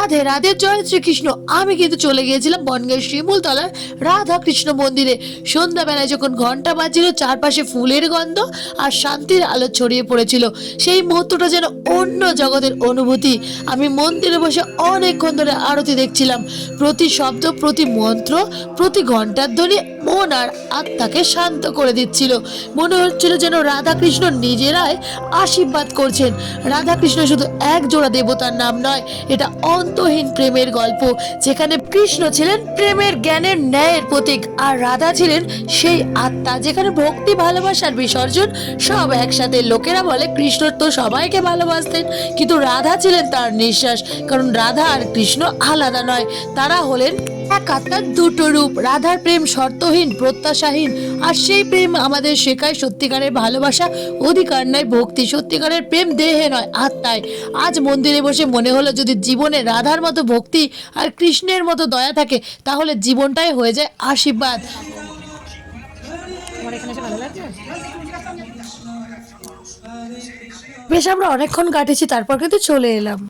রাধে রাধে, জয় শ্রীকৃষ্ণ। আমি কিন্তু চলে গিয়েছিলাম বনগাঁয়ের শিমুলতলার রাধা কৃষ্ণ মন্দিরে। সন্ধ্যাবেলায় যখন ঘন্টা বাজছিল, চারপাশে ফুলের গন্ধ আর শান্তির আলো ছড়িয়ে পড়েছিল। সেই মুহূর্তটা যেন অন্য জগতের অনুভূতি। আমি মন্দিরে বসে অনেকক্ষণ ধরে আরতি দেখছিলাম। প্রতি শব্দ, প্রতি মন্ত্র, প্রতি ঘন্টার ধ্বনি মন আর আত্মাকে শান্ত করে দিচ্ছিল। মনে হচ্ছিল যেন রাধা কৃষ্ণ নিজেরাই আশীর্বাদ করছেন। রাধা কৃষ্ণ শুধু এক জোড়া দেবতার নাম নয়, এটা অন্তহীন প্রেমের গল্প, যেখানে কৃষ্ণ ছিলেন প্রেমের, জ্ঞানের, ন্যায়ের প্রতীক, আর রাধা ছিলেন সেই আত্মা যেখানে ভক্তি, ভালোবাসার বিসর্জন সব একসাথে। লোকেরা বলে কৃষ্ণ তো সবাইকে ভালোবাসতেন, কিন্তু রাধা ছিলেন তার নিঃশ্বাস। কারণ রাধা আর কৃষ্ণ আলাদা নয়, তারা হলেন এক আত্মার দুটো রূপ। রাধার প্রেম শর্তহীন, প্রত্যাশাহীন, আর সেই প্রেম আমাদের শেখায় সত্যিকারের ভালোবাসা অধিকার নয় ভক্তি, সত্যিকারের প্রেম দেহে নয় আত্মায়। আজ মন্দিরে বসে মনে হলো, যদি জীবনে রাধার মতো ভক্তি আর কৃষ্ণের মতো দয়া থাকে, তাহলে জীবনটাই হয়ে যায় আশীর্বাদ। বেশ, আমরা অনেকক্ষণ কাটেছি, তারপর কিন্তু চলে এলাম।